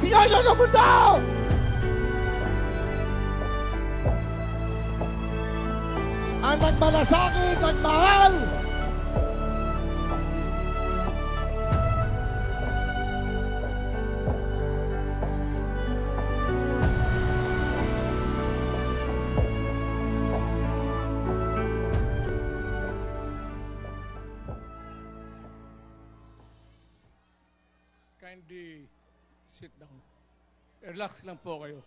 Sigaw nyo sa mundo! Ang nagmalasakit, nagmahal! Kindly sit down. Relax lang po kayo.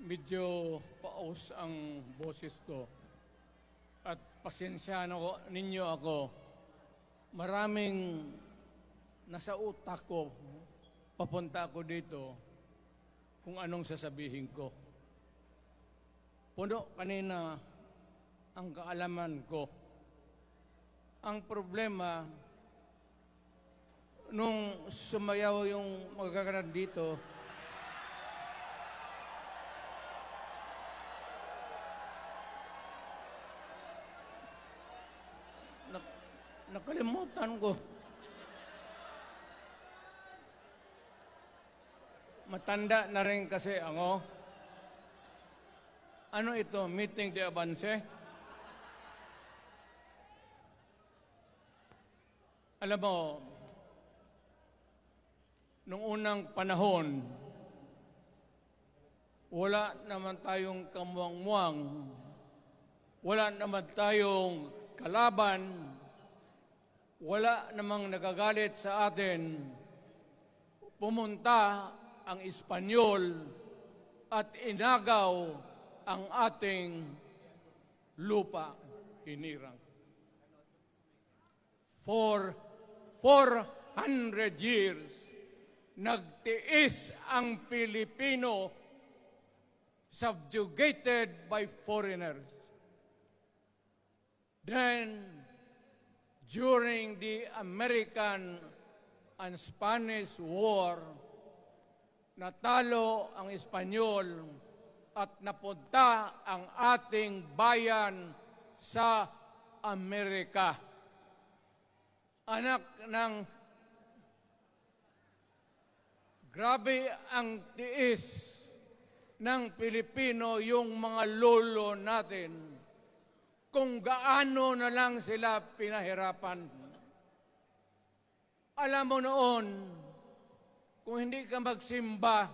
Medyo paus ang boses ko. At pasensyahan ninyo ako. Maraming nasa utak ko. Papunta ako dito kung anong sasabihin ko. Puno kanina ang kaalaman ko. Ang problema, nung sumayaw yung magkakaroon dito, nakalimutan ko. Matanda na rin kasi ako. Ano ito? Meeting de Avance? Alam mo, nung unang panahon, wala naman tayong kamuang-muang, wala naman tayong kalaban, wala namang nagagalit sa atin. Pumunta ang Espanyol at inagaw ang ating lupa, hinirang. For 400 years, nagtiis ang Pilipino subjugated by foreigners. Then, during the American and Spanish War, natalo ang Espanyol at napunta ang ating bayan sa Amerika. Anak ng grabe ang tiis ng Pilipino, yung mga lolo natin, kung gaano na lang sila pinahirapan. Alam mo noon, kung hindi ka magsimba,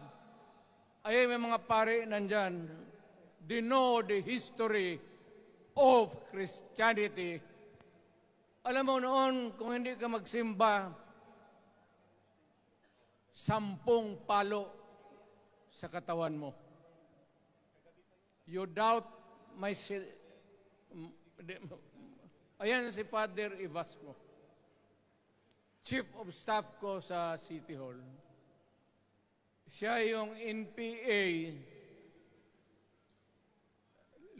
ay may mga pare nandyan, they know the history of Christianity. Alam mo noon, kung hindi ka magsimba, 10 palo sa katawan mo. You doubt my... Ayan si Father Ibasco, Chief of Staff ko sa City Hall. Siya yung NPA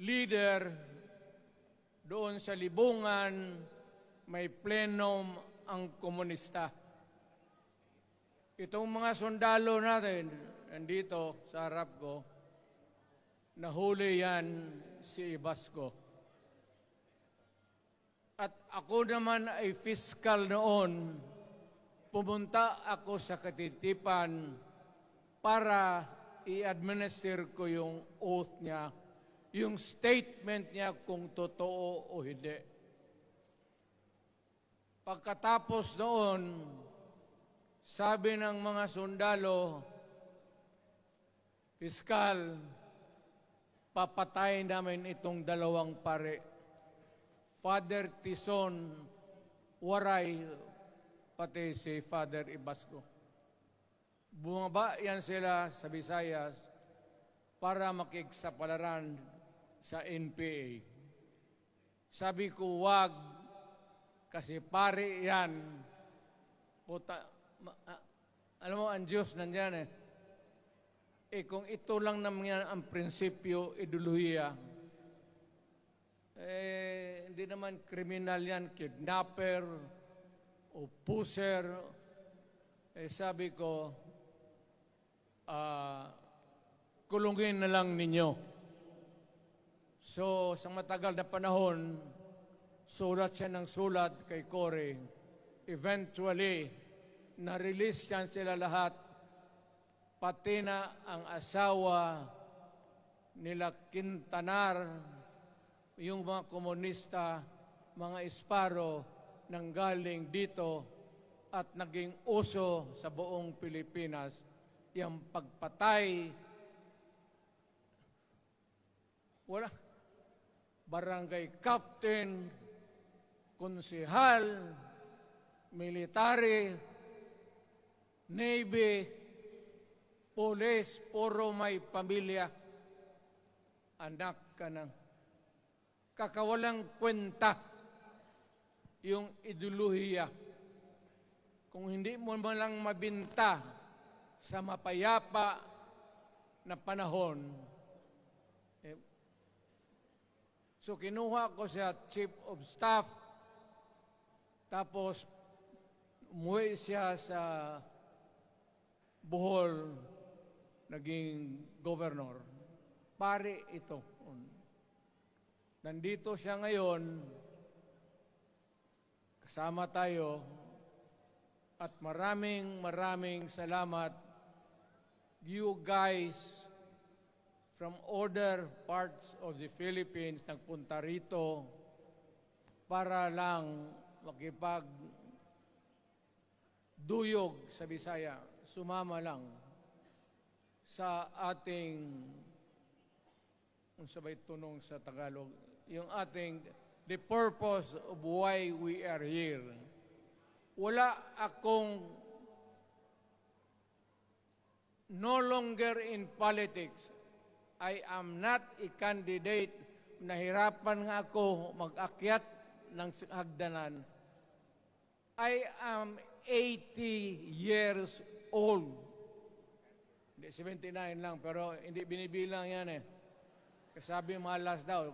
leader doon sa Libungan. May plenum ang komunista. Itong mga sundalo natin, nandito sa harap ko, nahuli yan si Ibasco. At ako naman ay fiscal noon, pumunta ako sa Katitipan para i-administer ko yung oath niya, yung statement niya kung totoo o hindi. Pagkatapos noon, sabi ng mga sundalo, Piskal, papatayin namin itong 2 pare. Father Tison, Waray, pati si Father Ibasco. Bumaba yan sila sa Visayas para makiksapalaran sa NPA. Sabi ko, wag, kasi pare yan. Puta, alam mo, ang Diyos nandyan eh. Kung ito lang naman ang prinsipyo, ideolohiya, hindi naman kriminal yan, kidnapper, o pusher. Sabi ko, kulungin na lang ninyo. So, sa matagal na panahon, sulat siya ng sulat kay Cory. Eventually, na-release yan sila lahat, pati na ang asawa nila Quintanar, yung mga komunista, mga Esparo, nanggaling dito at naging uso sa buong Pilipinas, yung pagpatay. Wala. Barangay captain, konsehal, military, navy, police, puro may pamilya. Anak ka ng kakawalang kwenta yung ideolohiya. Kung hindi mo man lang mabinta sa mapayapa na panahon, so kinuha ko siya Chief of Staff, tapos umuwi siya sa Bohol, naging governor. Pare ito. Nandito siya ngayon, kasama tayo, at maraming salamat. You guys from other parts of the Philippines nagpunta rito para lang makipagduyog sa Bisaya. Sumama lang sa ating, kung sabay tunong sa Tagalog, yung ating, the purpose of why we are here. Wala akong, no longer in politics. I am not a candidate. Nahirapan nga ako mag-akyat ng hagdanan. I am 80 years old. Hindi, 79 lang, pero hindi binibilang yan eh. Sabi malas daw.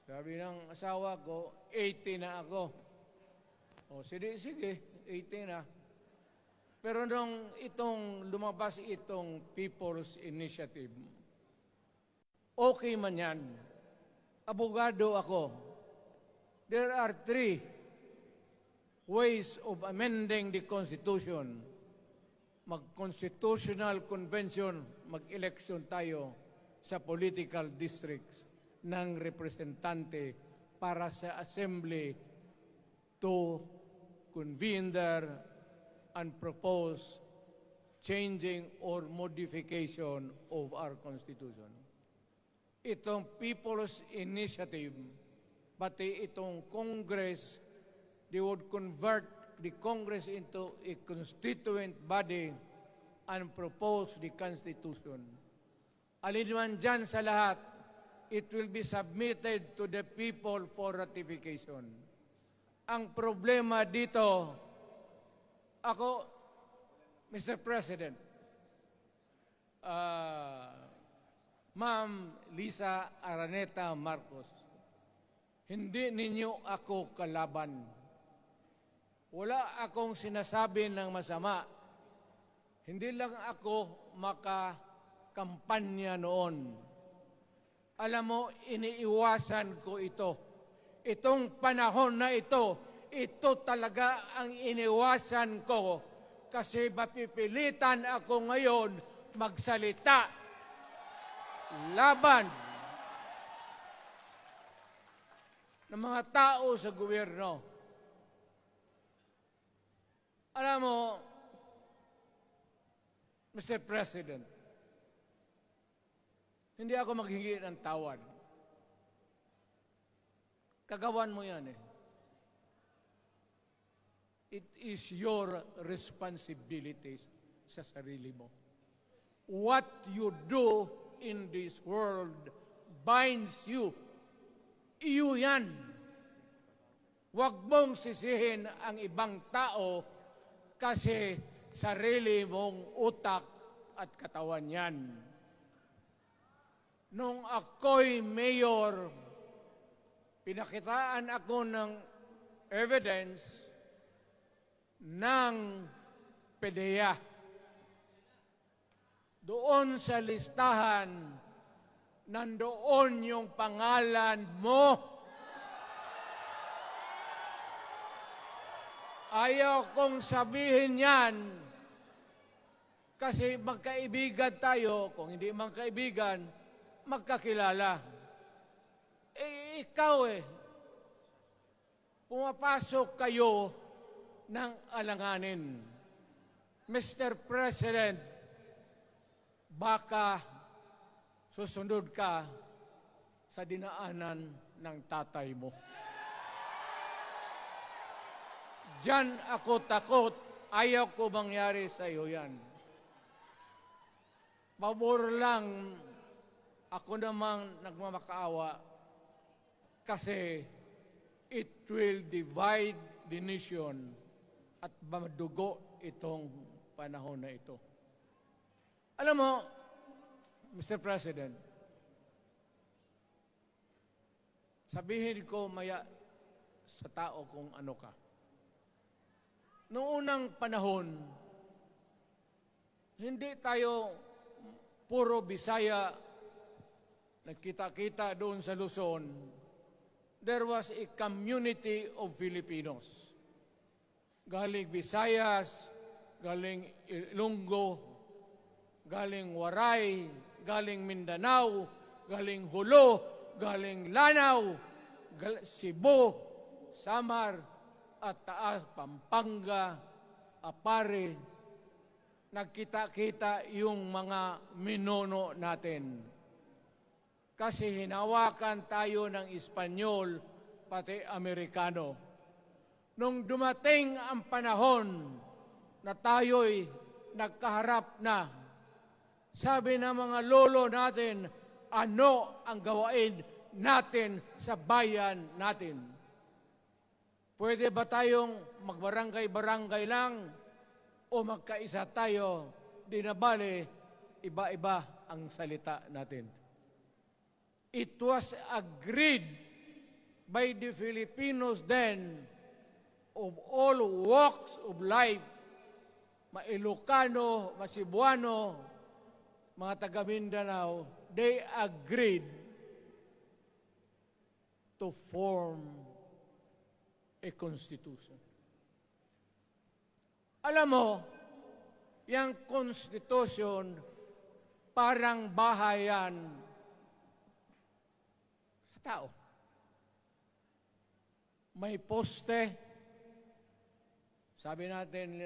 Sabi ng asawa ko, 80 na ako. O, sige, 80 na. Pero nung lumabas itong People's Initiative, okay man yan. Abogado ako. There are 3 ways of amending the Constitution. Mag-constitutional convention, mag-election tayo sa political districts ng representante para sa assembly to convene there and propose changing or modification of our Constitution. Itong People's Initiative, pati itong Congress, they would convert the Congress into a constituent body and propose the Constitution. Alinman dyan sa lahat, it will be submitted to the people for ratification. Ang problema dito, ako, Mr. President, Ma'am Lisa Araneta Marcos, hindi ninyo ako kalaban. Wala akong sinasabi ng masama. Hindi lang ako makakampanya noon. Alam mo, iniiwasan ko ito. Itong panahon na ito talaga ang iniwasan ko kasi mapipilitan ako ngayon magsalita laban ng mga tao sa gobyerno. Alam mo, Mr. President, hindi ako maghingi ng tawad. Kagawan mo yan eh. It is your responsibilities sa sarili mo. What you do in this world binds you. Iyo yan. Huwag mong sisihin ang ibang tao kasi sarili mong utak at katawan yan. Nung ako'y mayor, pinakitaan ako ng evidence ng PDEA. Doon sa listahan, nandoon yung pangalan mo. Ayaw kong sabihin yan kasi magkaibigan tayo. Kung hindi magkaibigan, magkakilala. Ikaw pumapasok kayo ng alanganin. Mr. President, baka susunod ka sa dinaanan ng tatay mo. Diyan ako takot. Ayaw ko mangyari sa iyo yan. Pabor lang, ako namang nagmamakaawa kasi it will divide the nation at madugo itong panahon na ito. Alam mo, Mr. President, sabihin ko maya sa tao kung ano ka. Noong unang panahon, hindi tayo puro Bisaya, nagkita-kita doon sa Luzon. There was a community of Filipinos. Galing Visayas, galing Ilonggo, galing Waray, galing Mindanao, galing Hulo, galing Lanao, Cebu, Samar, at Taas, Pampanga, Apare, nagkita-kita yung mga minono natin. Kasi hinawakan tayo ng Espanyol, pati Amerikano. Nung dumating ang panahon na tayo'y nagkaharap na, sabi ng mga lolo natin, ano ang gawain natin sa bayan natin? Pwede ba tayong magbarangay-barangay lang o magkaisa tayo? Di na bale, iba-iba ang salita natin. It was agreed by the Filipinos then of all walks of life, Ma-Ilocano, Ma-Cebuano, mga taga Mindanao, they agreed to form a constitution. Alam mo, yung constitution parang bahayan sa tao. May poste. Sabi natin,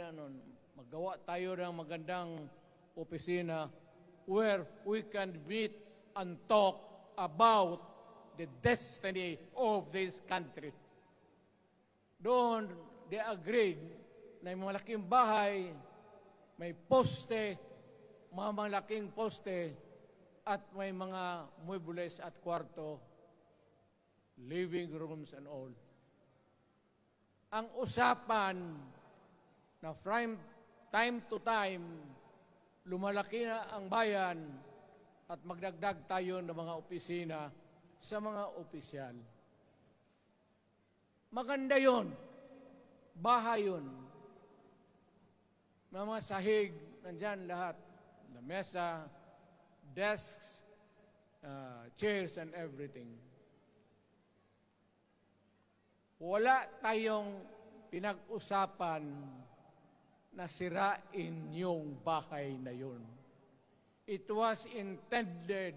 maggawa tayo ng magandang opisina where we can meet and talk about the destiny of this country. Doon, they agreed na yung malaking bahay, may poste, mga malaking poste, at may mga muebles at kwarto, living rooms and all. Ang usapan na from time to time, lumalaki na ang bayan at magdagdag tayo ng mga opisina sa mga opisyal. Maganda yun. Bahay yun. Mga sahig, nandyan lahat. The mesa, desks, chairs, and everything. Wala tayong pinag-usapan na sirain yung bahay na yun. It was intended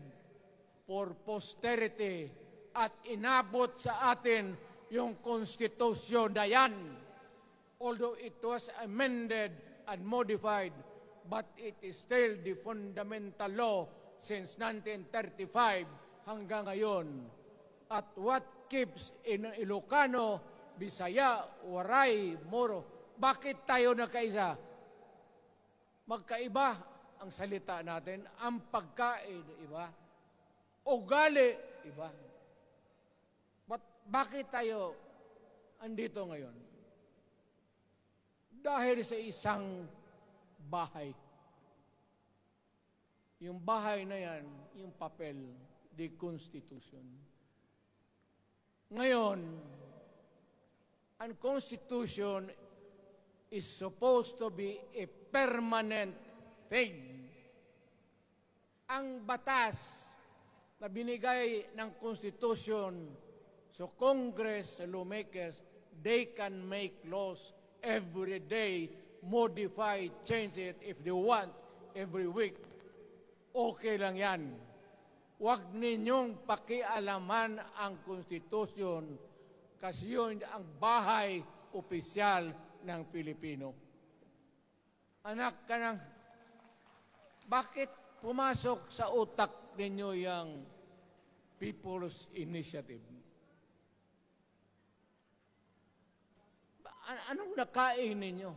for posterity at inabot sa atin yung konstitusyon na yan. Although it was amended and modified, but it is still the fundamental law since 1935 hanggang ngayon. At what keeps in Ilocano, Bisaya, Waray, Moro, bakit tayo nagkaisa? Magkaiba ang salita natin, ang pagkain, iba, ugali, iba. Bakit tayo andito ngayon? Dahil sa isang bahay. Yung bahay na yan, yung papel, the Constitution. Ngayon, ang Constitution is supposed to be a permanent thing. Ang batas na binigay ng Constitution, so Congress, lawmakers, they can make laws every day, modify, change it if they want every week. Okay lang yan. Huwag ninyong pakialaman ang konstitusyon kasi yun ang bahay opisyal ng Pilipino. Anak ka ng, bakit pumasok sa utak ninyo yung People's Initiative? Anong nakain ninyo?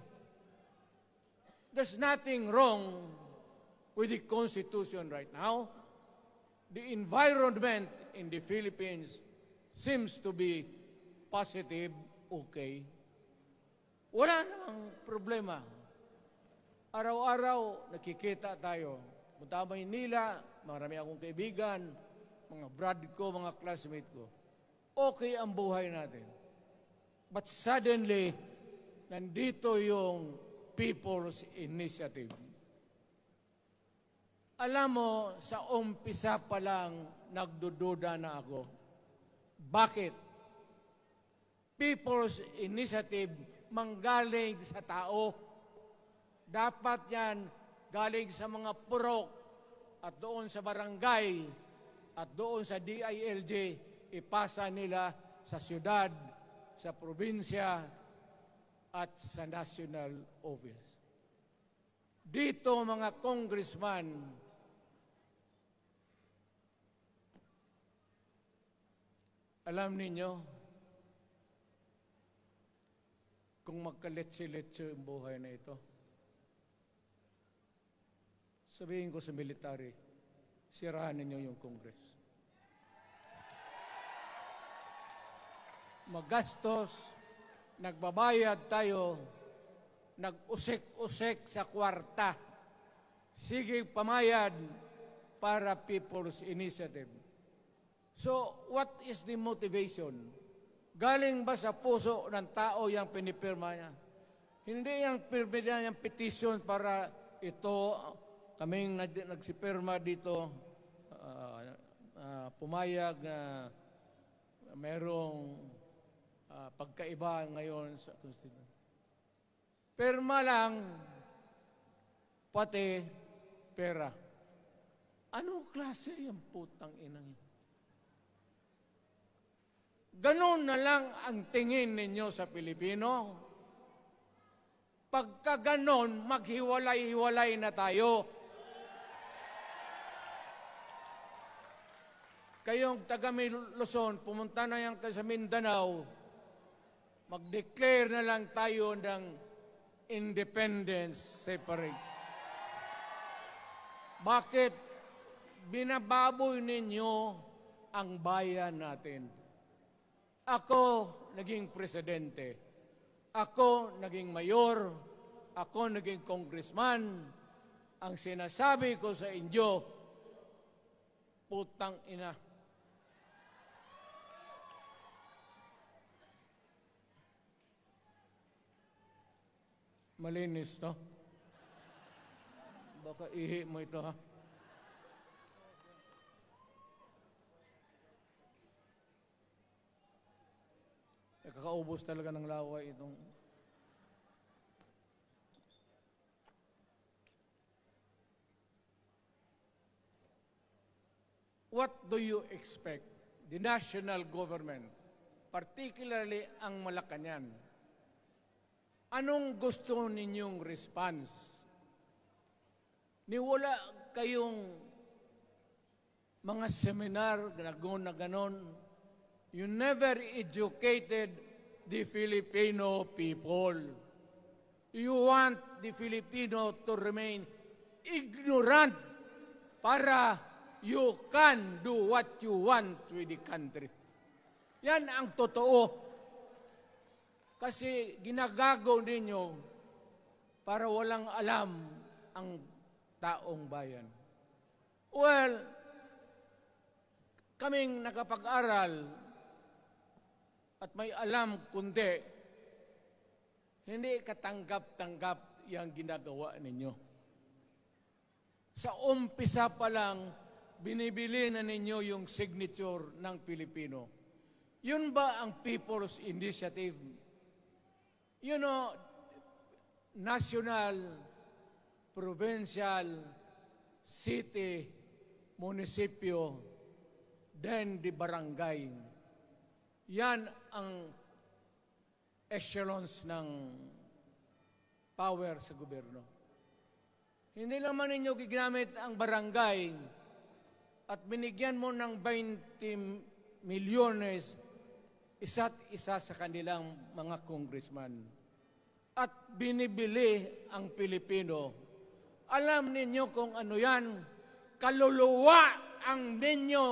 There's nothing wrong with the Constitution right now. The environment in the Philippines seems to be positive, okay. Wala namang problema. Araw-araw, nakikita tayo. Punta Maynila, marami akong kaibigan, mga brad ko, mga classmate ko. Okay ang buhay natin. But suddenly, nandito yung People's Initiative. Alam mo, sa umpisa pa lang, nagdududa na ako. Bakit? People's Initiative manggaling sa tao. Dapat yan galing sa mga purok at doon sa barangay at doon sa DILG, ipasa nila sa syudad, sa probinsya at sa national office. Dito mga congressman, alam ninyo, kung magkaletse-letse ang buhay na ito, sabihin ko sa military, sirahan ninyo yung Congress. Magastos, nagbabayad tayo, nag-usik-usik sa kwarta. Sige pamayad para People's Initiative. So, what is the motivation? Galing ba sa puso ng tao yung pinipirma niya? Hindi yung pirma niya yung petition para ito, kaming nagsipirma dito, pumayag na merong pagkaiba ngayon sa Constitution. Pirma lang, pati pera. Anong klase yung putang inang yun? Ganon na lang ang tingin ninyo sa Pilipino. Pagka ganon, maghiwalay-hiwalay na tayo. Kayong taga Luzon, pumunta na yan sa Mindanao, mag-declare na lang tayo ng independence separate. Bakit? Binababoy ninyo ang bayan natin. Ako naging presidente. Ako naging mayor. Ako naging congressman. Ang sinasabi ko sa inyo, putang ina. Malinis to. Baka ihi mo ito ha. Kakaubos talaga ng laway itong... What do you expect? The national government, particularly ang Malacanang, anong gusto ninyong response? Niwala kayong mga seminar na ganon. You never educated the Filipino people. You want the Filipino to remain ignorant para you can do what you want with the country. Yan ang totoo. Kasi ginagago ninyo para walang alam ang taong bayan. Well, kaming nakapag-aral at may alam kundi, hindi katanggap-tanggap yung ginagawa ninyo. Sa umpisa pa lang, binibili na ninyo yung signature ng Pilipino. Yun ba ang People's Initiative? You know, national, provincial, city, munisipyo, then di barangay. Yan ang echelons ng power sa gobyerno. Hindi naman ninyo gigamit ang barangay at binigyan mo ng 20 milyones isa't isa sa kanilang mga congressman. At binibili ang Pilipino. Alam ninyo kung ano yan? Kaluluwa ang ninyo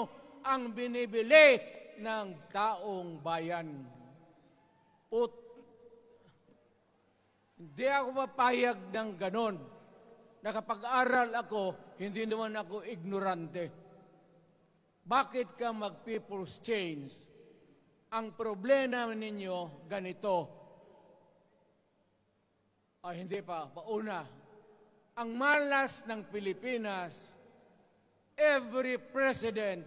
ang binibili ng taong bayan. Hindi ako mapayag ng ganon. Nakapag-aral ako, hindi naman ako ignorante. Bakit ka mag-people's change? Ang problema ninyo, ganito. Hindi pa, pauna. Ang malas ng Pilipinas, every president,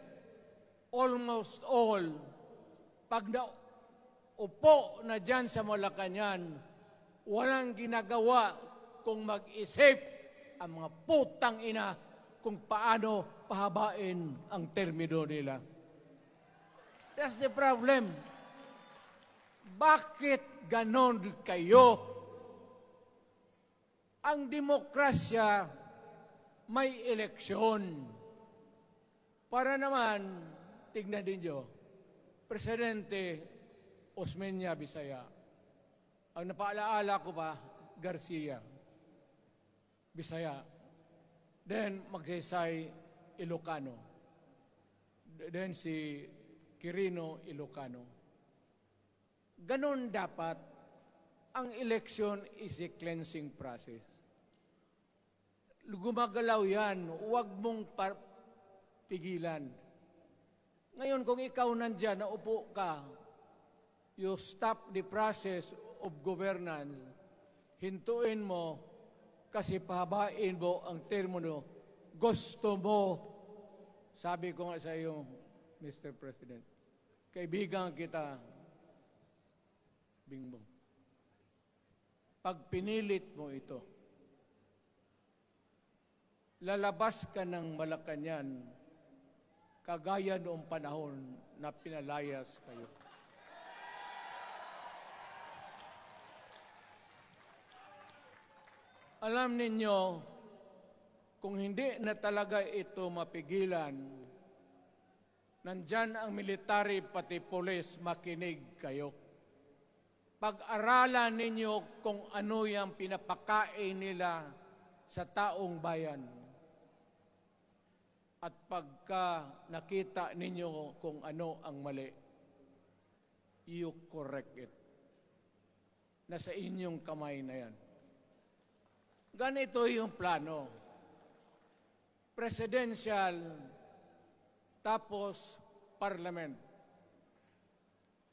almost all, pag naupo na dyan sa Malacanang, walang ginagawa kung mag-isip ang mga putang ina kung paano pahabain ang termino nila. That's the problem. Bakit ganon kayo? Ang demokrasya may eleksyon. Para naman, tignan ninyo, Presidente Osmeña Bisaya. Ang napaalaala ko pa, Garcia Bisaya. Then Magsaysay Ilocano. Then si Quirino Ilocano. Ganon dapat. Ang election is a cleansing process. Gumagalaw yan. Huwag mong pigilan. Ngayon, kung ikaw nandyan, naupo ka, you stop the process of governance, hintuin mo, kasi pahabain mo ang termino, gusto mo. Sabi ko nga sa iyo, Mr. President, kaibigan kita, Bingbong. Pag pinilit mo ito, lalabas ka ng Malacanang, kagaya noong panahon na pinalayas kayo. Alam ninyo, kung hindi na talaga ito mapigilan, nandyan ang military pati polis, makinig kayo. Pag-aralan ninyo kung ano yung pinapakain nila sa taong bayan. At pagka nakita ninyo kung ano ang mali, you correct it. Nasa inyong kamay na yan. Ganito yung plano. Presidential, tapos parliament.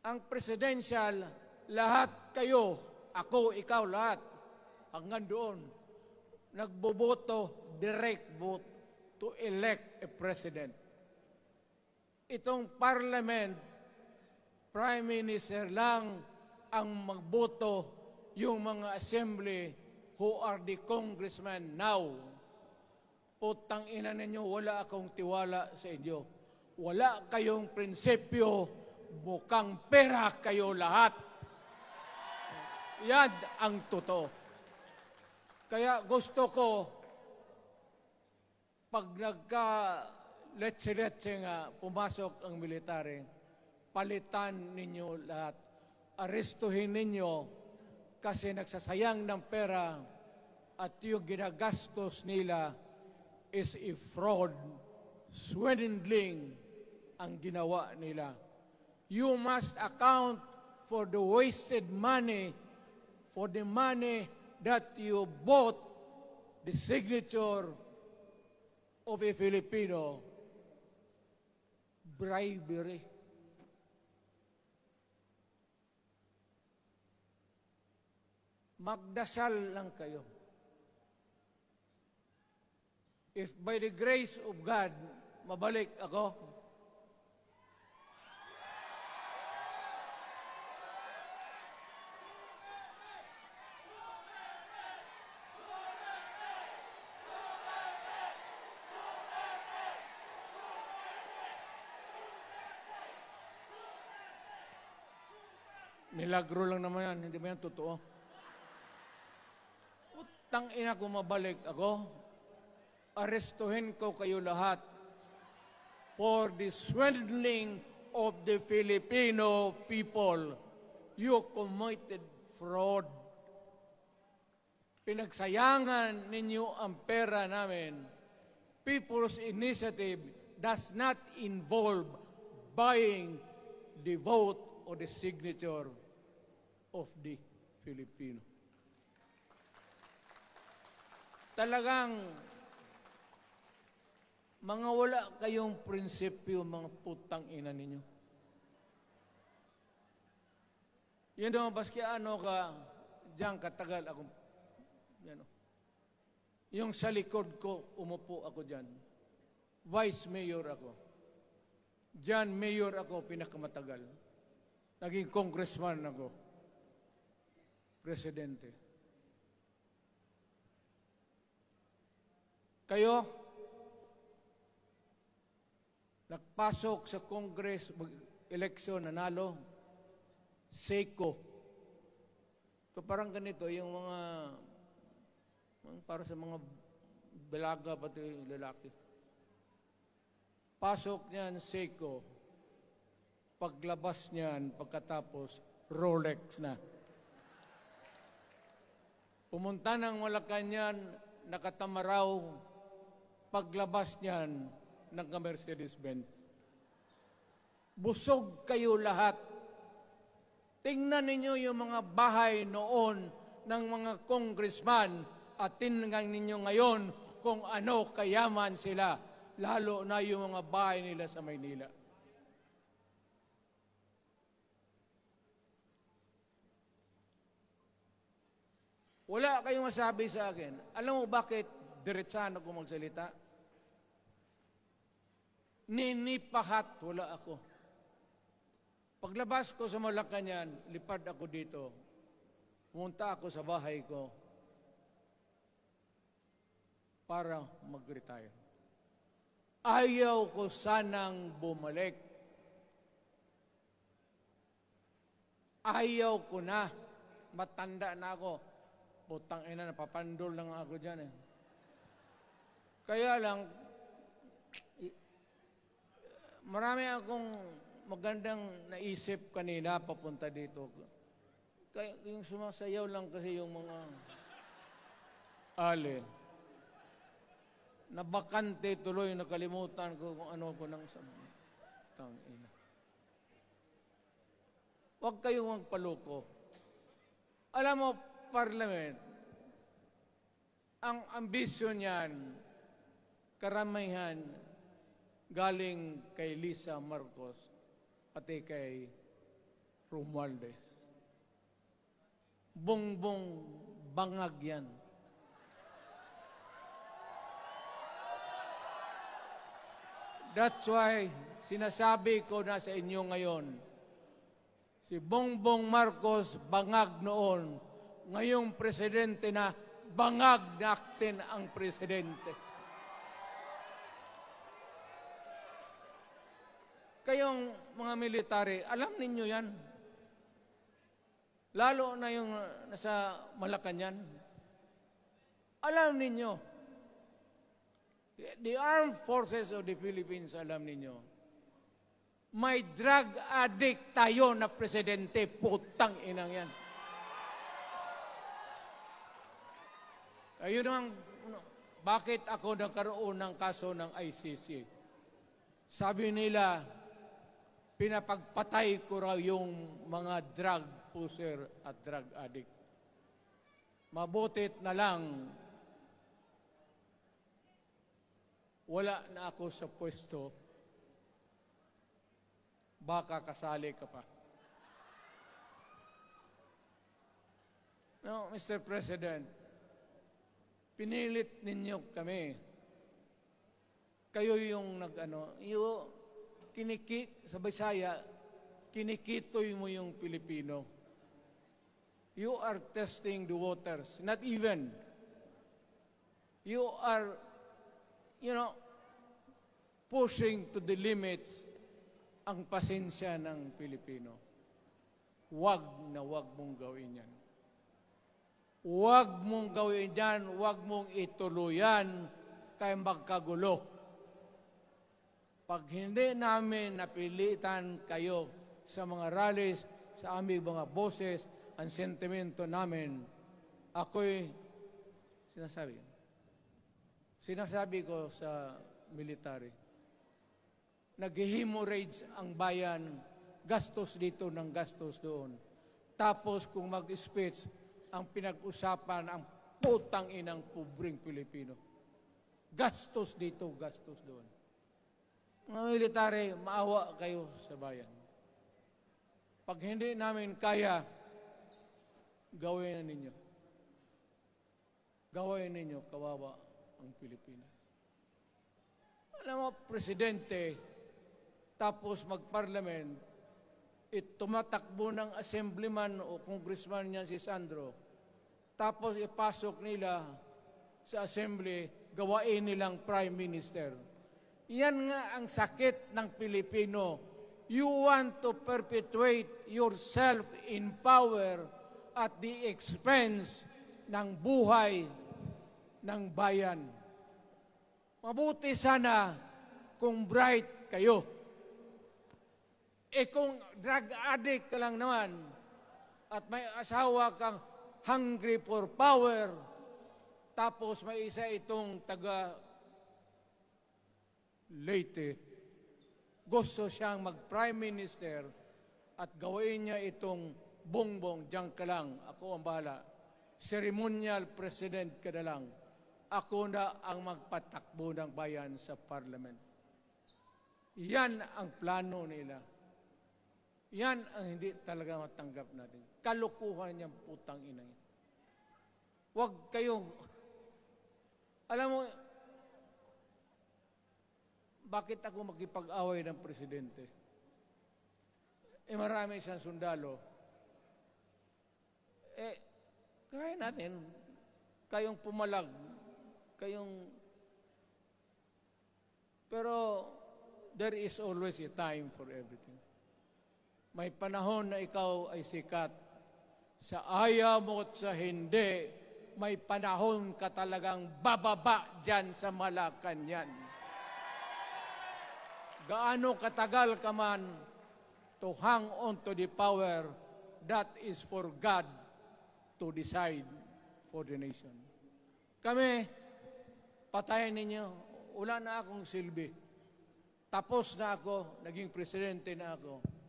Ang presidential, lahat kayo, ako, ikaw, lahat, hanggang doon, nagboboto, direct vote to elect a president. Itong parliament, prime minister lang ang magboto, yung mga assembly who are the congressmen now. Putang ina ninyo, wala akong tiwala sa inyo. Wala kayong prinsipyo, bukang pera kayo lahat. Yan ang totoo. Kaya gusto ko, pag nagka-letse-letse nga, pumasok ang military, palitan ninyo lahat. Arestuhin ninyo kasi nagsasayang ng pera at yung ginagastos nila is a fraud, swindling ang ginawa nila. You must account for the wasted money, for the money that you bought the signature of a Filipino. Bribery. Magdasal lang kayo. If by the grace of God, mabalik ako, Milagro lang naman yan, hindi ba yan totoo? Utang ina ko mabalik ako, arestuhin ko kayo lahat for the swindling of the Filipino people. You committed fraud. Pinagsayangan ninyo ang pera namin. People's Initiative does not involve buying the vote or the signature of the Filipino. Talagang mga wala kayong prinsipyo, mga putang ina ninyo. Yun naman, baski ano ka, diyan katagal ako, yan o. Yung sa likod ko, umupo ako diyan. Vice Mayor ako. Diyan, Mayor ako, pinakamatagal. Naging congressman ako. Presidente. Kayo, nagpasok sa Congress, eleksyon, nanalo, Seiko. So parang ganito, yung mga, para sa mga balaga, pati lalaki. Pasok niyan, Seiko. Paglabas niyan, pagkatapos, Rolex na. Pumunta ng Malacanang, nakatamaraw, paglabas niyan, nagka-Mercedes-Benz. Busog kayo lahat. Tingnan ninyo yung mga bahay noon ng mga congressman at tingnan ninyo ngayon kung ano kayaman sila, lalo na yung mga bahay nila sa Maynila. Wala kayong masabi sa akin. Alam mo bakit diretsahan ako magsalita? Ninipahat, wala ako. Paglabas ko sa Malacanang, lipad ako dito. Pumunta ako sa bahay ko para mag-retire. Ayaw ko sanang bumalik. Ayaw ko na. Matanda na ako. Putang ina, napapandol lang ako dyan eh. Kaya lang, marami akong magandang naisip kanina papunta dito. Kaya yung sumasayaw lang kasi yung mga ale. Nabakante tuloy, nakalimutan ko kung ano ko nang tangina. Huwag kayong magpaloko. Alam mo, Parliament, ang ambisyon niyan, karamihan, galing kay Lisa Marcos, pati kay Romualdez. Bongbong bangag yan. That's why sinasabi ko na sa inyo ngayon, si Bongbong Marcos bangag noon, ngayong presidente na bangag natin ang presidente. Kayong mga military, alam ninyo yan. Lalo na yung nasa Malacanang. Alam ninyo. The Armed Forces of the Philippines, alam ninyo. May drug addict tayo na presidente. Putang inang yan. Ayun ang, bakit ako nagkaroon ng kaso ng ICC? Sabi nila, pinapagpatay ko raw yung mga drug user at drug addict. Mabutit na lang, wala na ako sa pwesto, baka kasali ka pa. No, Mr. President, pinilit ninyo kami. Kayo yung sa Bisaya, kinikitoy mo yung Pilipino. You are testing the waters. Not even. You are, pushing to the limits ang pasensya ng Pilipino. wag na wag mong gawin yan. Wag mong gawin yan, wag mong ituluyan kay magkagulo. Pag hindi namin napilitan kayo sa mga rallies, sa aming mga boses, ang sentimento namin, ako'y sinasabi ko sa military, nag-hemorrhage ang bayan, gastos dito ng gastos doon. Tapos kung mag-speech, ang pinag-usapan ang putang inang pobreng Pilipino. Gastos dito, gastos doon. Mga military, maawa kayo sa bayan. Pag hindi namin kaya, gawin na ninyo. Gawin ninyo, kawawa ang Pilipinas. Alam mo, presidente, tapos mag-parliament, tumatakbo ng assemblyman o congressman niya si Sandro, tapos ipasok nila sa assembly, gawain nilang prime minister. Yan nga ang sakit ng Pilipino. You want to perpetuate yourself in power at the expense ng buhay ng bayan. Mabuti sana kung bright kayo. Kung drug addict ka lang naman at may asawa kang hungry for power, tapos may isa itong taga Leyte, gusto siyang mag-prime minister at gawin niya itong bongbong, diyan ka lang, ako ang bahala. Ceremonial president ka na lang. Ako na ang magpatakbo ng bayan sa parliament. Yan ang plano nila. Yan ang hindi talaga matanggap natin. Kalukuhan niyang putang ina. Huwag kayong, alam mo, bakit ako makipag-away ng presidente? Marami siyang sundalo. Kaya natin, kayong pumalag, pero there is always a time for everything. May panahon na ikaw ay sikat. Sa ayaw mo at sa hindi, may panahon ka talagang bababa dyan sa Malacanang. Gaano katagal ka man to hang on to the power, that is for God to decide for the nation. Kami, patayin ninyo, wala na akong silbi. Tapos na ako, naging presidente na ako.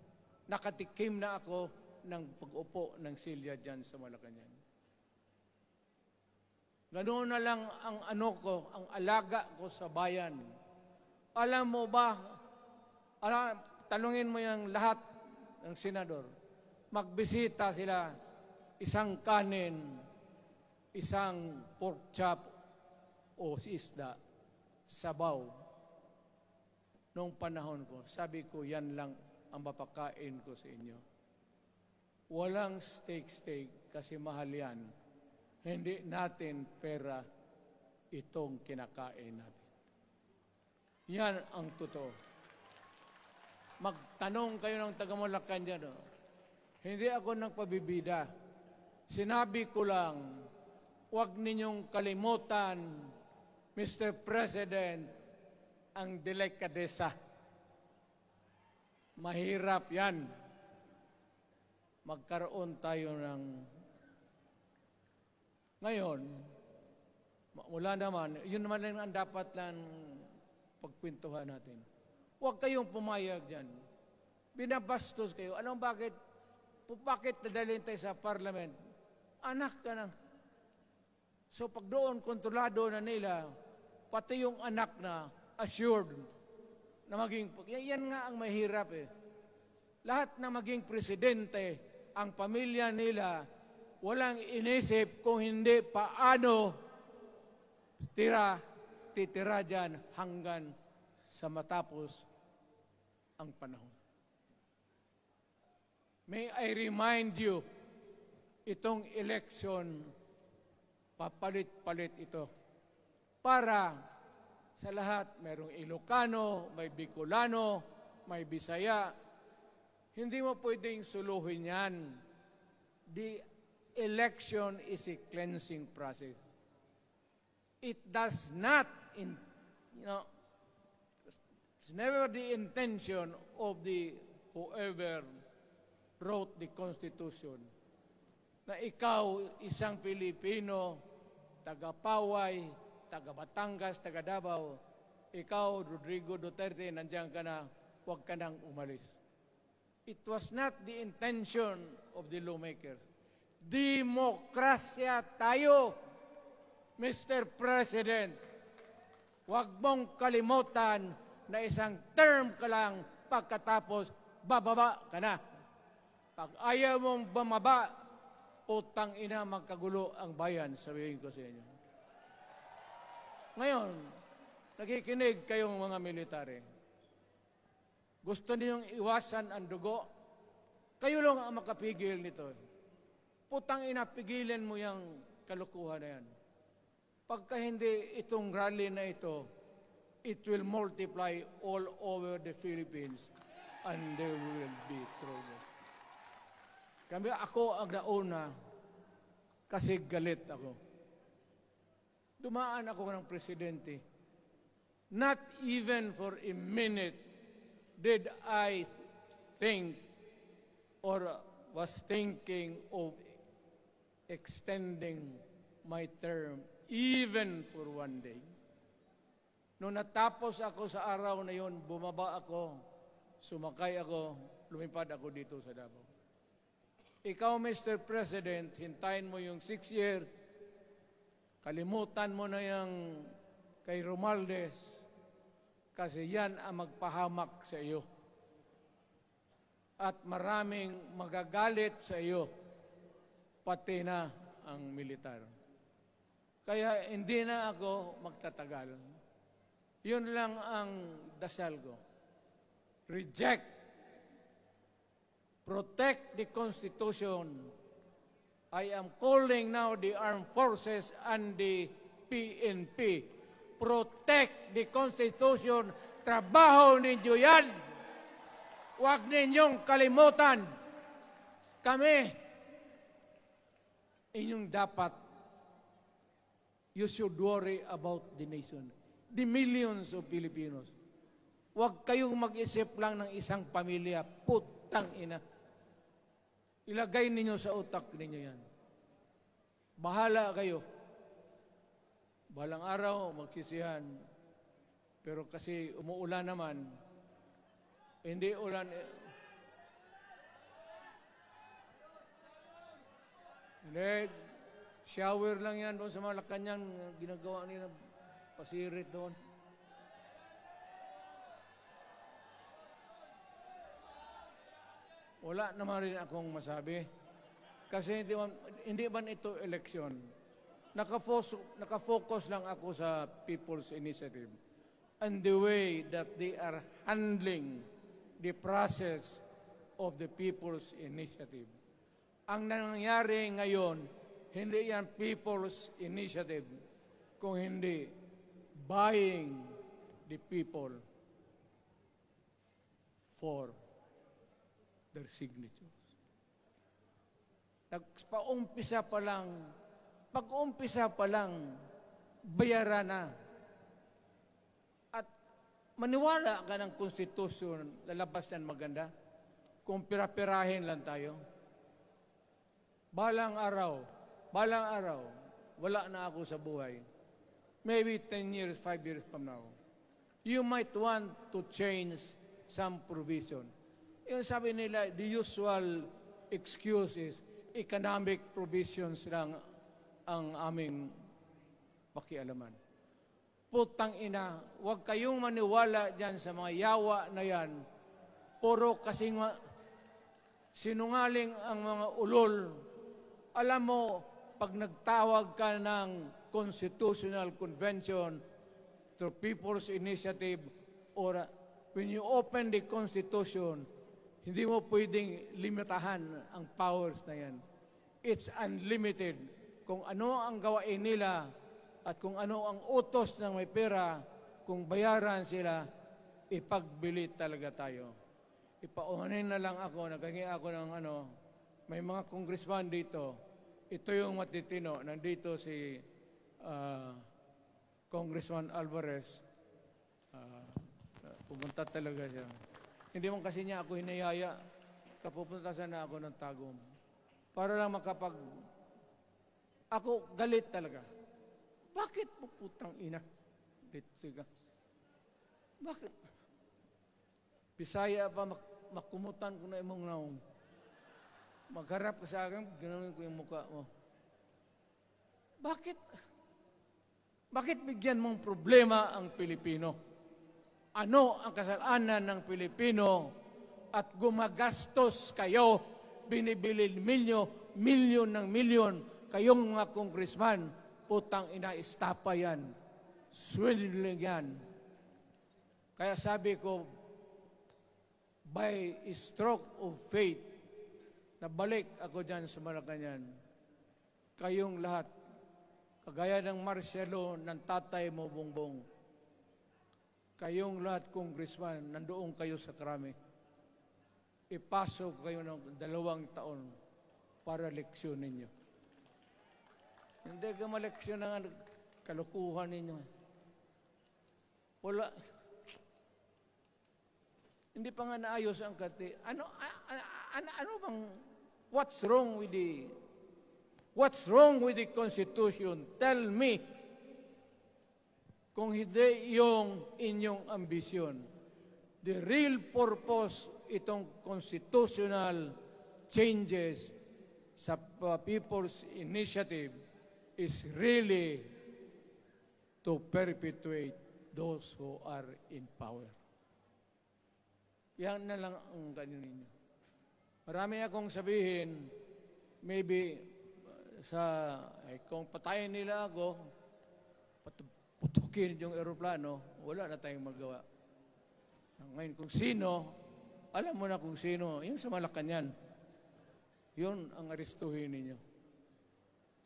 Nakatikim na ako ng pag-upo ng silya dyan sa Malacanang. Ganoon na lang ang ang alaga ko sa bayan. Alam mo ba, tanungin mo yung lahat ng senador. Magbisita sila, isang kanin, isang pork chop o isda, sabaw. Noong panahon ko, sabi ko, yan lang ang mapakain ko sa inyo. Walang steak kasi mahal yan. Hindi natin pera itong kinakain natin. Yan ang totoo. Magtanong kayo ng taga-Malacan dyan. Hindi ako nagpabibida. Sinabi ko lang, huwag ninyong kalimutan, Mr. President, ang delikadesa. Mahirap yan. Magkaroon tayo ng... Ngayon, wala naman, yun naman lang ang dapat lang pagpintuhan natin. Huwag kayong pumayag dyan. Binabastos kayo. Anong bakit? Bakit nadalhin tayo sa parliament? Anak ka na. So pag doon, kontrolado na nila, pati yung anak na assured na maging... Yan nga ang mahirap eh. Lahat na maging presidente, ang pamilya nila, walang inisip kung hindi paano titira dyan hanggang sa matapos ang panahon. May I remind you, itong election, papalit-palit ito. Para sa lahat, mayroong Ilocano, may Bicolano, may Bisaya, Hindi mo pwedeng suluhin yan. The election is a cleansing process. It does not, it's never the intention of the whoever wrote the Constitution na ikaw, isang Pilipino, taga-Paway, taga-Batangas, taga-Davao, ikaw, Rodrigo Duterte, nandiyan ka na, huwag ka nang umalis. It was not the intention of the lawmakers. Demokrasya tayo, Mr. President. Huwag mong kalimutan na isang term ka lang pagkatapos bababa ka na. Pag ayaw mong bumaba, utang ina magkagulo ang bayan, sabihin ko sa inyo. Ngayon, nakikinig kayong mga military. Gusto niyong iwasan ang dugo? Kayo lang ang makapigil nito. Putang ina, pigilan mo yung kalukuhan na yan. Pagka hindi itong rally na ito, it will multiply all over the Philippines and there will be trouble. Ako ang nauna kasi galit ako. Dumaan ako ng presidente. Not even for a minute did I think or was thinking of extending my term even for one day. Nung natapos ako sa araw na yon, bumaba ako, sumakay ako, lumipad ako dito sa Davao. Ikaw, Mr. President, hintayin mo yung 6 year, kalimutan mo na yung kay Romualdez, kasi yan ang magpahamak sa iyo. At maraming magagalit sa iyo, pati na ang militar. Kaya hindi na ako magtatagal. Yun lang ang dasal ko. Reject. Protect the Constitution. I am calling now the armed forces and the PNP. Protect the Constitution. Trabaho ninyo yan. Huwag ninyong kalimutan. Kami, inyong dapat, you should worry about the nation. The millions of Filipinos. Huwag kayong mag-isip lang ng isang pamilya. Putang ina. Ilagay ninyo sa utak ninyo yan. Bahala kayo. Balang araw, magsisihan. Pero kasi umuulan naman, hindi ulan. Hindi, shower lang yan doon sa Malacanang, ginagawa nila, pasirit doon. Wala naman rin akong masabi. Kasi hindi man ito eleksyon. Nakafocus lang ako sa People's Initiative and the way that they are handling the process of the People's Initiative. Ang nangyayari ngayon, hindi yan People's Initiative, kung hindi buying the people for their signatures. Pag-umpisa pa lang, bayaran na. At maniwala ka ng konstitusyon, lalabas yan maganda, kung pira-pirahin lang tayo. Balang araw, wala na ako sa buhay. Maybe 10 years, 5 years from now. You might want to change some provision. Yung sabi nila, the usual excuse is economic provisions lang ang aming pakialaman. Putang ina, huwag kayong maniwala dyan sa mga yawa na yan. Puro kasing sinungaling ang mga ulol. Alam mo, pag nagtawag ka ng Constitutional Convention through People's Initiative or when you open the Constitution, hindi mo pwedeng limitahan ang powers na yan. It's unlimited. Kung ano ang gawain nila at kung ano ang utos ng may pera, kung bayaran sila, ipagbili talaga tayo. ipauhanin na lang ako, naghingi ako ng may mga congressman dito. Ito yung matitino. Nandito si Congressman Alvarez. Pumunta talaga siya. Hindi man kasi niya ako hinayaya. Kapupunta sana ako ng Tagum. Para lang Ako galit talaga. Bakit po putang ina? Siga. Bakit? Bisaya pa makumutan ko na imong naong. Magharap ka sa akin, ganoon ko yung mukha mo. Bakit? Bakit bigyan mong problema ang Pilipino? Ano ang kasalanan ng Pilipino at gumagastos kayo, binibili milyon ng milyon, kayong mga congressman, putang ina, istapa yan. Swindling yan. Kaya sabi ko, by stroke of faith, nabalik ako dyan sa Malacanang. Kayong lahat, kagaya ng Marcelo, ng tatay mo, Bongbong, kayong lahat, congressman, nandoon kayo sa Krami. Ipasok kayo ng 2 taon para leksyon ninyo. Hindi ka maleksyon ng kalukuhan ninyo. Wala. Hindi pa nga naayos ang kati. Ano bang, what's wrong with the Constitution? Tell me. Kung hindi yung inyong ambisyon. The real purpose itong constitutional changes sa People's Initiative is really to perpetuate those who are in power. Yan na lang ang ganyan ninyo. Marami akong sabihin, maybe kung patayin nila ako, putukin yung eroplano, wala na tayong magawa. Ngayon, kung sino, alam mo na kung sino, yung sa Malacanang, yun ang aristuhin ninyo.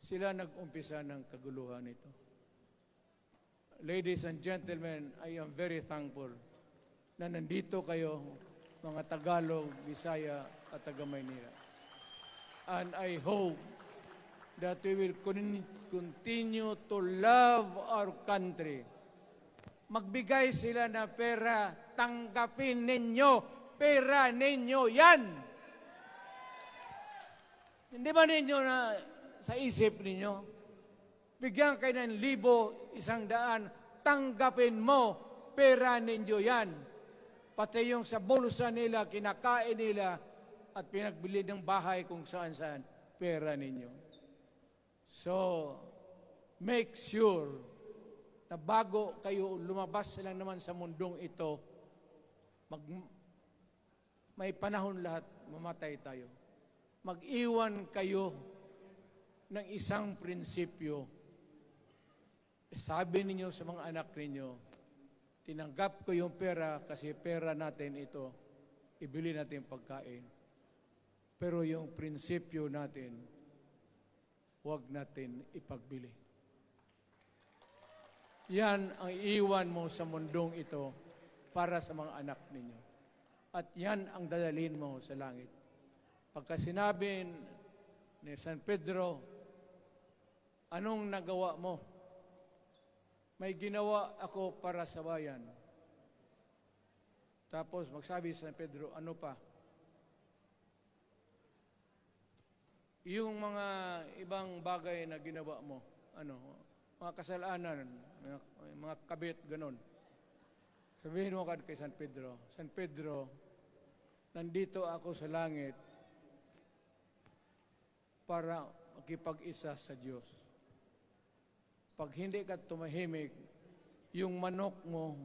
Sila nag-umpisa ng kaguluhan ito. Ladies and gentlemen, I am very thankful na nandito kayo, mga Tagalog, Bisaya, at taga-Maynila. And I hope that we will continue to love our country. Magbigay sila na pera, tanggapin ninyo, pera ninyo yan. Hindi ba ninyo na sa isip ninyo? Bigyan kayo ng 1,000, 100, tanggapin mo, pera ninyo yan. Pati yung sa bulsa nila, kinakain nila, at pinagbili ng bahay kung saan-saan, pera ninyo. So, make sure na bago kayo lumabas lang naman sa mundong ito, may panahon lahat, mamatay tayo. Mag-iwan kayo ng isang prinsipyo. Sabi ninyo sa mga anak ninyo, tinanggap ko yung pera kasi pera natin ito, ibili natin pagkain. Pero yung prinsipyo natin, huwag natin ipagbili. Yan ang iiwan mo sa mundong ito para sa mga anak ninyo. At yan ang dadalhin mo sa langit. Pagka sinabi ni San Pedro, anong nagawa mo? May ginawa ako para sa bayan. Tapos magsabi si San Pedro, ano pa? Yung mga ibang bagay na ginawa mo, mga kasalanan, mga kabit, ganon. Sabihin mo kay San Pedro, nandito ako sa langit para makipag-isa sa Diyos. Pag hindi ka tumahimik, yung manok mo,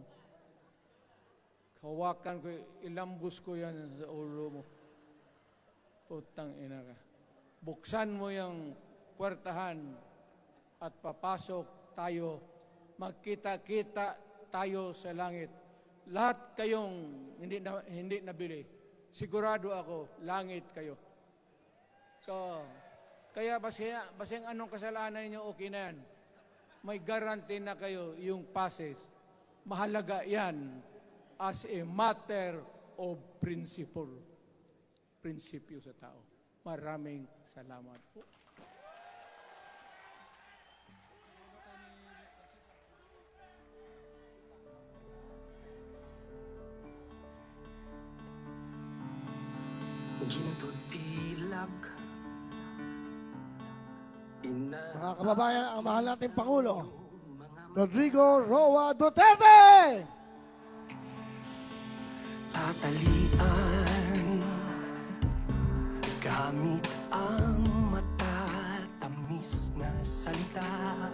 hawakan ko, ilambos ko yan sa ulo mo. Putang ina ka. Buksan mo yung puwertahan at papasok tayo, magkita-kita tayo sa langit. Lahat kayong hindi nabili, sigurado ako, langit kayo. So, kaya basing anong kasalanan niyo, okay na yan. May guarantee na kayo yung passes. Mahalaga yan as a matter of principle. Prinsipyo sa tao. Maraming salamat po. Gintud pilak Mga kababayan, ang mahal nating Pangulo, Rodrigo Roa Duterte! tatalian gamit ang matatamis na salita.